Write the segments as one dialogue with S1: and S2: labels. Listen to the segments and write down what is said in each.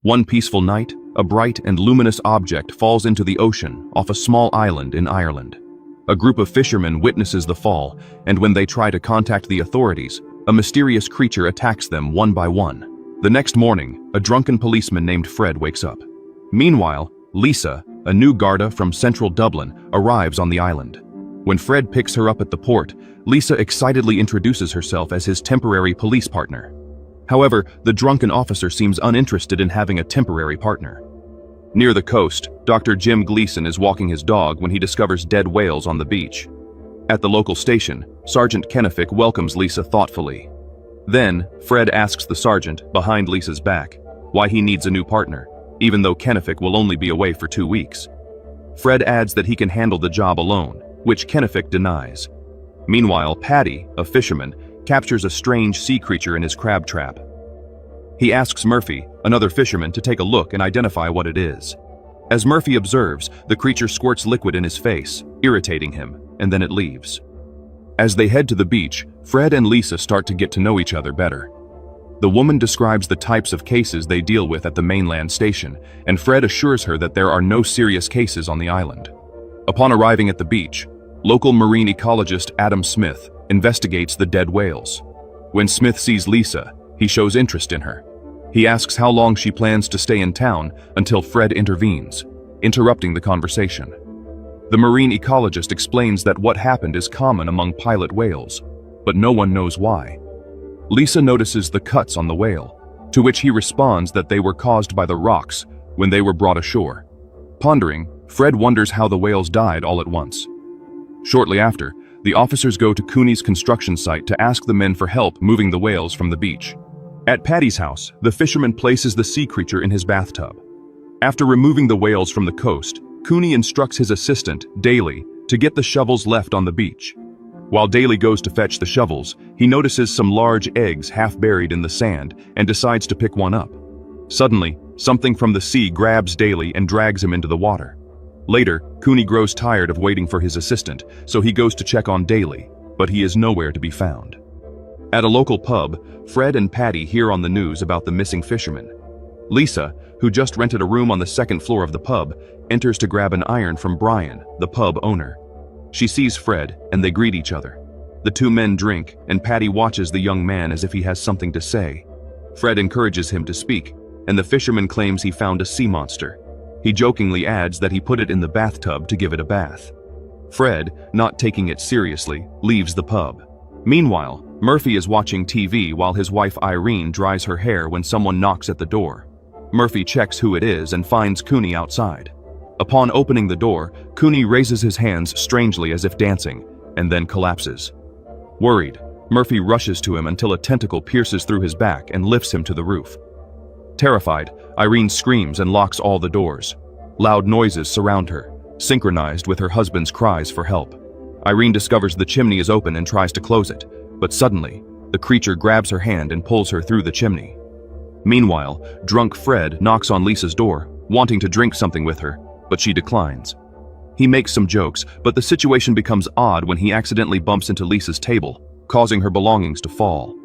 S1: One peaceful night, a bright and luminous object falls into the ocean off a small island in Ireland. A group of fishermen witnesses the fall, and when they try to contact the authorities, a mysterious creature attacks them one by one. The next morning, a drunken policeman named Fred wakes up. Meanwhile, Lisa, a new Garda from central Dublin, arrives on the island. When Fred picks her up at the port, Lisa excitedly introduces herself as his temporary police partner. However, the drunken officer seems uninterested in having a temporary partner. Near the coast, Dr. Jim Gleason is walking his dog when he discovers dead whales on the beach. At the local station, Sergeant Kennefic welcomes Lisa thoughtfully. Then, Fred asks the sergeant, behind Lisa's back, why he needs a new partner, even though Kennefic will only be away for 2 weeks. Fred adds that he can handle the job alone, which Kennefic denies. Meanwhile, Paddy, a fisherman, captures a strange sea creature in his crab trap. He asks Murphy, another fisherman, to take a look and identify what it is. As Murphy observes, the creature squirts liquid in his face, irritating him, and then it leaves. As they head to the beach, Fred and Lisa start to get to know each other better. The woman describes the types of cases they deal with at the mainland station, and Fred assures her that there are no serious cases on the island. Upon arriving at the beach, local marine ecologist Adam Smith investigates the dead whales. When Smith sees Lisa, he shows interest in her. He asks how long she plans to stay in town until Fred intervenes, interrupting the conversation. The marine ecologist explains that what happened is common among pilot whales, but no one knows why. Lisa notices the cuts on the whale, to which he responds that they were caused by the rocks when they were brought ashore. Pondering, Fred wonders how the whales died all at once. Shortly after, the officers go to Cooney's construction site to ask the men for help moving the whales from the beach. At Paddy's house, the fisherman places the sea creature in his bathtub. After removing the whales from the coast, Cooney instructs his assistant, Daly, to get the shovels left on the beach. While Daly goes to fetch the shovels, he notices some large eggs half buried in the sand and decides to pick one up. Suddenly, something from the sea grabs Daly and drags him into the water. Later, Cooney grows tired of waiting for his assistant, so he goes to check on Daly, but he is nowhere to be found. At a local pub, Fred and Paddy hear on the news about the missing fisherman. Lisa, who just rented a room on the second floor of the pub, enters to grab an iron from Brian, the pub owner. She sees Fred, and they greet each other. The two men drink, and Paddy watches the young man as if he has something to say. Fred encourages him to speak, and the fisherman claims he found a sea monster. He jokingly adds that he put it in the bathtub to give it a bath. Fred, not taking it seriously, leaves the pub. Meanwhile, Murphy is watching TV while his wife Irene dries her hair when someone knocks at the door. Murphy checks who it is and finds Cooney outside. Upon opening the door, Cooney raises his hands strangely as if dancing, and then collapses. Worried, Murphy rushes to him until a tentacle pierces through his back and lifts him to the roof. Terrified, Irene screams and locks all the doors. Loud noises surround her, synchronized with her husband's cries for help. Irene discovers the chimney is open and tries to close it, but suddenly, the creature grabs her hand and pulls her through the chimney. Meanwhile, drunk Fred knocks on Lisa's door, wanting to drink something with her, but she declines. He makes some jokes, but the situation becomes odd when he accidentally bumps into Lisa's table, causing her belongings to fall.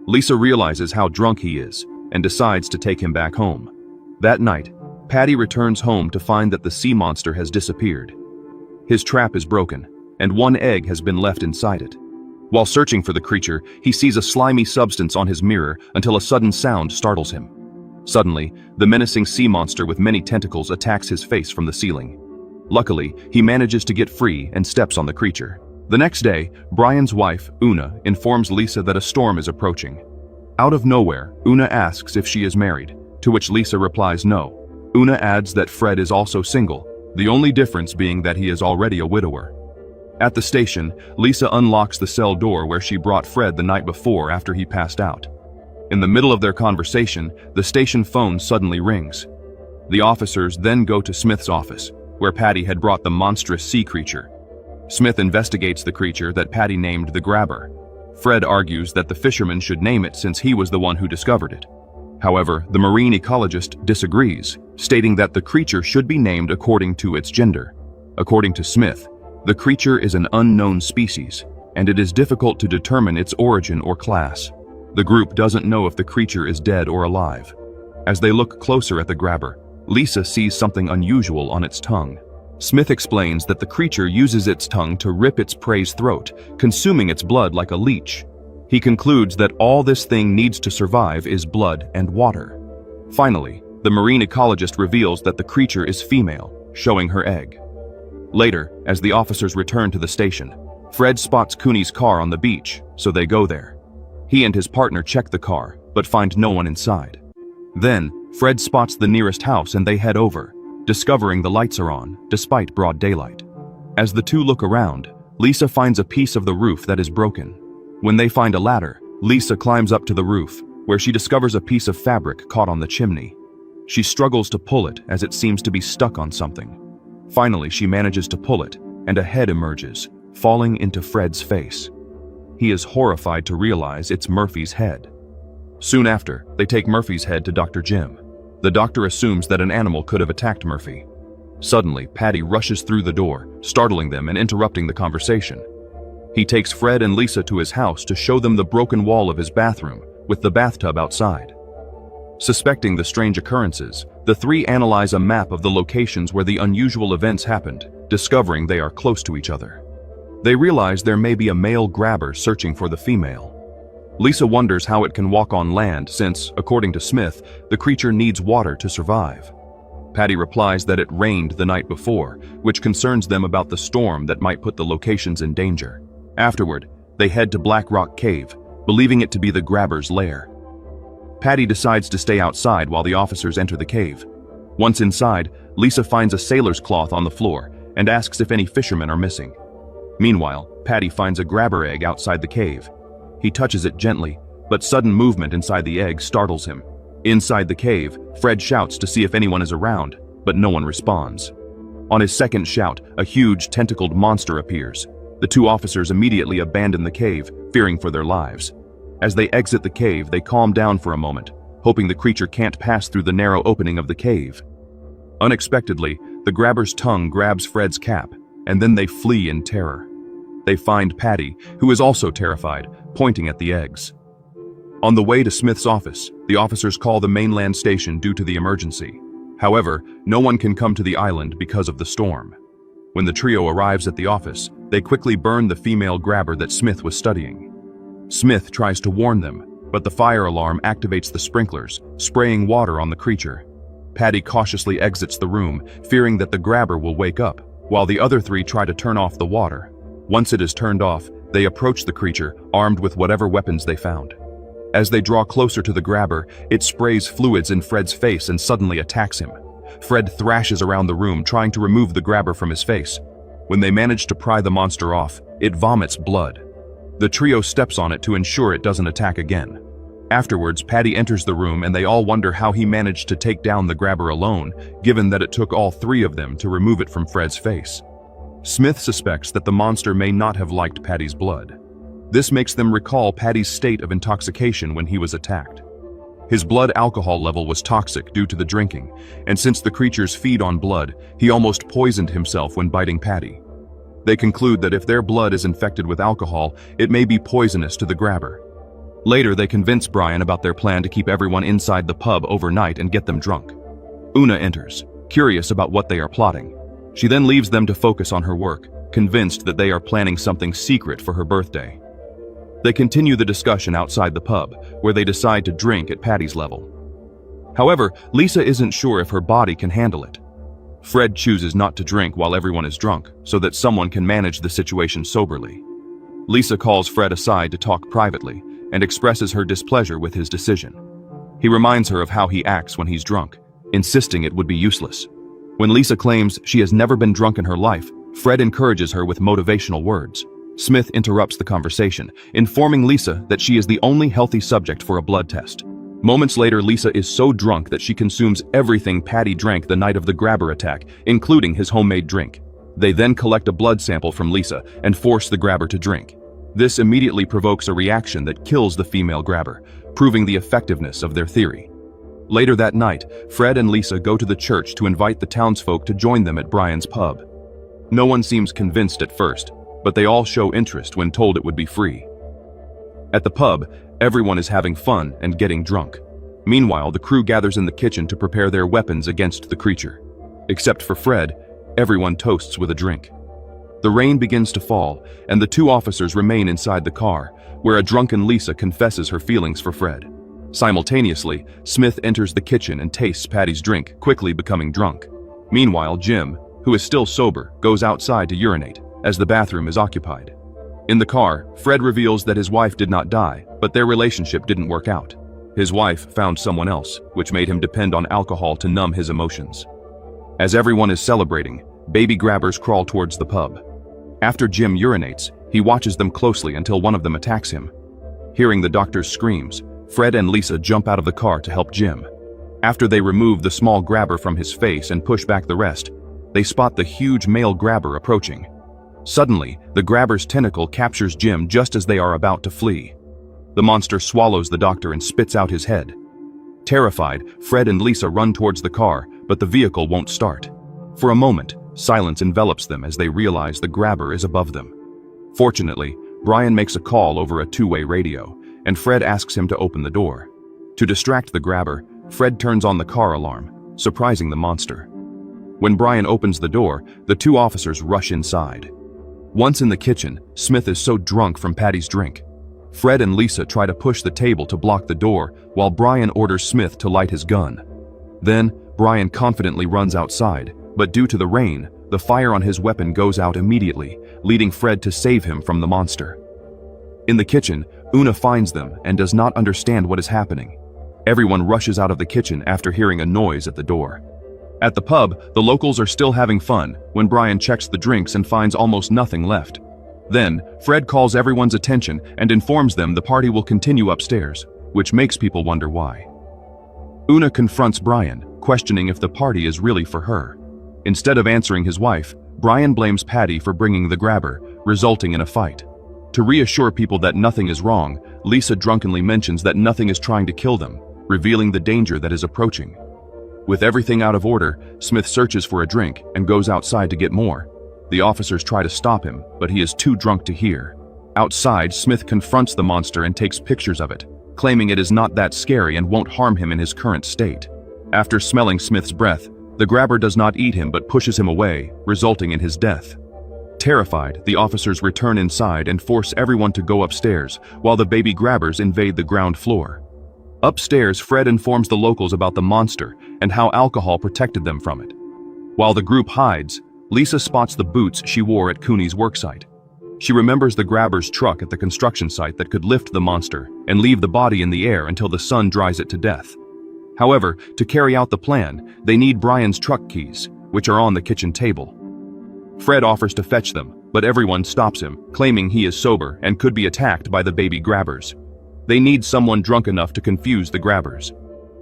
S1: Lisa realizes how drunk he is and decides to take him back home. That night, Paddy returns home to find that the sea monster has disappeared. His trap is broken, and one egg has been left inside it. While searching for the creature, he sees a slimy substance on his mirror until a sudden sound startles him. Suddenly, the menacing sea monster with many tentacles attacks his face from the ceiling. Luckily, he manages to get free and steps on the creature. The next day, Brian's wife, Una, informs Lisa that a storm is approaching. Out of nowhere, Una asks if she is married, to which Lisa replies no. Una adds that Fred is also single, the only difference being that he is already a widower. At the station, Lisa unlocks the cell door where she brought Fred the night before after he passed out. In the middle of their conversation, the station phone suddenly rings. The officers then go to Smith's office, where Paddy had brought the monstrous sea creature. Smith investigates the creature that Paddy named the Grabber. Fred argues that the fisherman should name it since he was the one who discovered it. However, the marine ecologist disagrees, stating that the creature should be named according to its gender. According to Smith, the creature is an unknown species, and it is difficult to determine its origin or class. The group doesn't know if the creature is dead or alive. As they look closer at the grabber, Lisa sees something unusual on its tongue. Smith explains that the creature uses its tongue to rip its prey's throat, consuming its blood like a leech. He concludes that all this thing needs to survive is blood and water. Finally, the marine ecologist reveals that the creature is female, showing her egg. Later, as the officers return to the station, Fred spots Cooney's car on the beach, so they go there. He and his partner check the car, but find no one inside. Then, Fred spots the nearest house and they head over, discovering the lights are on, despite broad daylight. As the two look around, Lisa finds a piece of the roof that is broken. When they find a ladder, Lisa climbs up to the roof, where she discovers a piece of fabric caught on the chimney. She struggles to pull it as it seems to be stuck on something. Finally, she manages to pull it, and a head emerges, falling into Fred's face. He is horrified to realize it's Murphy's head. Soon after, they take Murphy's head to Dr. Jim. The doctor assumes that an animal could have attacked Murphy. Suddenly, Patty rushes through the door, startling them and interrupting the conversation. He takes Fred and Lisa to his house to show them the broken wall of his bathroom, with the bathtub outside. Suspecting the strange occurrences, the three analyze a map of the locations where the unusual events happened, discovering they are close to each other. They realize there may be a male grabber searching for the female. Lisa wonders how it can walk on land since, according to Smith, the creature needs water to survive. Patty replies that it rained the night before, which concerns them about the storm that might put the locations in danger. Afterward, they head to Black Rock Cave, believing it to be the grabber's lair. Patty decides to stay outside while the officers enter the cave. Once inside, Lisa finds a sailor's cloth on the floor and asks if any fishermen are missing. Meanwhile, Patty finds a grabber egg outside the cave. He touches it gently, but sudden movement inside the egg startles him. Inside the cave, Fred shouts to see if anyone is around, but no one responds. On his second shout, a huge tentacled monster appears. The two officers immediately abandon the cave, fearing for their lives. As they exit the cave, they calm down for a moment, hoping the creature can't pass through the narrow opening of the cave. Unexpectedly, the grabber's tongue grabs Fred's cap, and then they flee in terror. They find Patty, who is also terrified, pointing at the eggs. On the way to Smith's office, the officers call the mainland station due to the emergency. However, no one can come to the island because of the storm. When the trio arrives at the office, they quickly burn the female grabber that Smith was studying. Smith tries to warn them, but the fire alarm activates the sprinklers, spraying water on the creature. Patty cautiously exits the room, fearing that the grabber will wake up, while the other three try to turn off the water. Once it is turned off, they approach the creature, armed with whatever weapons they found. As they draw closer to the grabber, it sprays fluids in Fred's face and suddenly attacks him. Fred thrashes around the room, trying to remove the grabber from his face. When they manage to pry the monster off, it vomits blood. The trio steps on it to ensure it doesn't attack again. Afterwards, Patty enters the room and they all wonder how he managed to take down the grabber alone, given that it took all three of them to remove it from Fred's face. Smith suspects that the monster may not have liked Patty's blood. This makes them recall Patty's state of intoxication when he was attacked. His blood alcohol level was toxic due to the drinking, and since the creatures feed on blood, he almost poisoned himself when biting Patty. They conclude that if their blood is infected with alcohol, it may be poisonous to the grabber. Later, they convince Brian about their plan to keep everyone inside the pub overnight and get them drunk. Una enters, curious about what they are plotting. She then leaves them to focus on her work, convinced that they are planning something secret for her birthday. They continue the discussion outside the pub, where they decide to drink at Patty's level. However, Lisa isn't sure if her body can handle it. Fred chooses not to drink while everyone is drunk, so that someone can manage the situation soberly. Lisa calls Fred aside to talk privately, and expresses her displeasure with his decision. He reminds her of how he acts when he's drunk, insisting it would be useless. When Lisa claims she has never been drunk in her life, Fred encourages her with motivational words. Smith interrupts the conversation, informing Lisa that she is the only healthy subject for a blood test. Moments later, Lisa is so drunk that she consumes everything Patty drank the night of the grabber attack, including his homemade drink. They then collect a blood sample from Lisa and force the grabber to drink. This immediately provokes a reaction that kills the female grabber, proving the effectiveness of their theory. Later that night, Fred and Lisa go to the church to invite the townsfolk to join them at Brian's pub. No one seems convinced at first, but they all show interest when told it would be free. At the pub, everyone is having fun and getting drunk. Meanwhile, the crew gathers in the kitchen to prepare their weapons against the creature. Except for Fred, everyone toasts with a drink. The rain begins to fall, and the two officers remain inside the car, where a drunken Lisa confesses her feelings for Fred. Simultaneously, Smith enters the kitchen and tastes Patty's drink, quickly becoming drunk. Meanwhile, Jim, who is still sober, goes outside to urinate, as the bathroom is occupied. In the car, Fred reveals that his wife did not die, but their relationship didn't work out. His wife found someone else, which made him depend on alcohol to numb his emotions. As everyone is celebrating, baby grabbers crawl towards the pub. After Jim urinates, he watches them closely until one of them attacks him. Hearing the doctor's screams, Fred and Lisa jump out of the car to help Jim. After they remove the small grabber from his face and push back the rest, they spot the huge male grabber approaching. Suddenly, the grabber's tentacle captures Jim just as they are about to flee. The monster swallows the doctor and spits out his head. Terrified, Fred and Lisa run towards the car, but the vehicle won't start. For a moment, silence envelops them as they realize the grabber is above them. Fortunately, Brian makes a call over a two-way radio, and Fred asks him to open the door. To distract the grabber, Fred turns on the car alarm, surprising the monster. When Brian opens the door, the two officers rush inside. Once in the kitchen, Smith is so drunk from Patty's drink. Fred and Lisa try to push the table to block the door, while Brian orders Smith to light his gun. Then, Brian confidently runs outside, but due to the rain, the fire on his weapon goes out immediately, leading Fred to save him from the monster. In the kitchen, Una finds them and does not understand what is happening. Everyone rushes out of the kitchen after hearing a noise at the door. At the pub, the locals are still having fun when Brian checks the drinks and finds almost nothing left. Then, Fred calls everyone's attention and informs them the party will continue upstairs, which makes people wonder why. Una confronts Brian, questioning if the party is really for her. Instead of answering his wife, Brian blames Patty for bringing the grabber, resulting in a fight. To reassure people that nothing is wrong, Lisa drunkenly mentions that nothing is trying to kill them, revealing the danger that is approaching. With everything out of order, Smith searches for a drink and goes outside to get more. The officers try to stop him, but he is too drunk to hear. Outside, Smith confronts the monster and takes pictures of it, claiming it is not that scary and won't harm him in his current state. After smelling Smith's breath, the grabber does not eat him but pushes him away, resulting in his death. Terrified, the officers return inside and force everyone to go upstairs, while the baby grabbers invade the ground floor. Upstairs, Fred informs the locals about the monster and how alcohol protected them from it. While the group hides, Lisa spots the boots she wore at Cooney's worksite. She remembers the grabber's truck at the construction site that could lift the monster and leave the body in the air until the sun dries it to death. However, to carry out the plan, they need Brian's truck keys, which are on the kitchen table. Fred offers to fetch them, but everyone stops him, claiming he is sober and could be attacked by the baby grabbers. They need someone drunk enough to confuse the grabbers.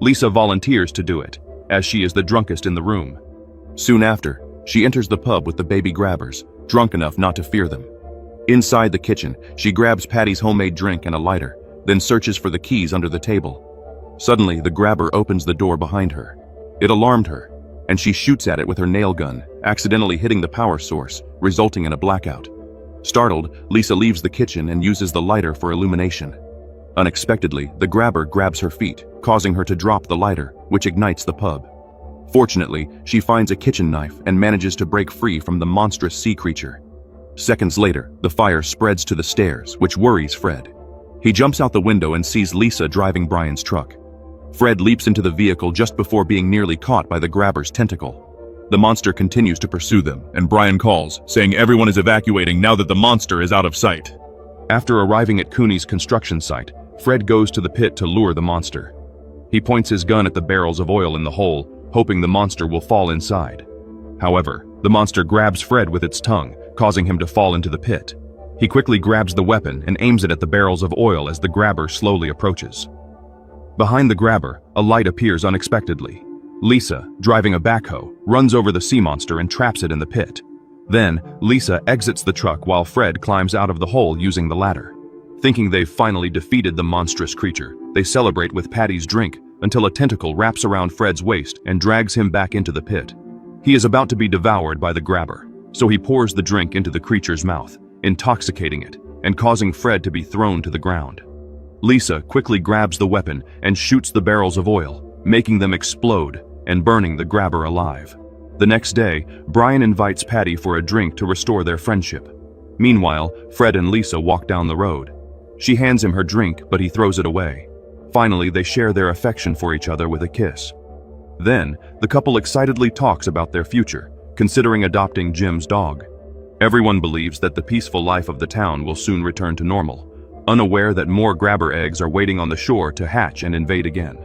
S1: Lisa volunteers to do it, as she is the drunkest in the room. Soon after, she enters the pub with the baby grabbers, drunk enough not to fear them. Inside the kitchen, she grabs Patty's homemade drink and a lighter, then searches for the keys under the table. Suddenly, the grabber opens the door behind her. It alarmed her, and she shoots at it with her nail gun, accidentally hitting the power source, resulting in a blackout. Startled, Lisa leaves the kitchen and uses the lighter for illumination. Unexpectedly, the grabber grabs her feet, causing her to drop the lighter, which ignites the pub. Fortunately, she finds a kitchen knife and manages to break free from the monstrous sea creature. Seconds later, the fire spreads to the stairs, which worries Fred. He jumps out the window and sees Lisa driving Brian's truck. Fred leaps into the vehicle just before being nearly caught by the grabber's tentacle. The monster continues to pursue them, and Brian calls, saying everyone is evacuating now that the monster is out of sight. After arriving at Cooney's construction site, Fred goes to the pit to lure the monster. He points his gun at the barrels of oil in the hole, hoping the monster will fall inside. However, the monster grabs Fred with its tongue, causing him to fall into the pit. He quickly grabs the weapon and aims it at the barrels of oil as the grabber slowly approaches. Behind the grabber, a light appears unexpectedly. Lisa, driving a backhoe, runs over the sea monster and traps it in the pit. Then, Lisa exits the truck while Fred climbs out of the hole using the ladder. Thinking they've finally defeated the monstrous creature, they celebrate with Patty's drink until a tentacle wraps around Fred's waist and drags him back into the pit. He is about to be devoured by the grabber, so he pours the drink into the creature's mouth, intoxicating it and causing Fred to be thrown to the ground. Lisa quickly grabs the weapon and shoots the barrels of oil, making them explode and burning the grabber alive. The next day, Brian invites Patty for a drink to restore their friendship. Meanwhile, Fred and Lisa walk down the road. She hands him her drink, but he throws it away. Finally, they share their affection for each other with a kiss. Then, the couple excitedly talks about their future, considering adopting Jim's dog. Everyone believes that the peaceful life of the town will soon return to normal, unaware that more grabber eggs are waiting on the shore to hatch and invade again.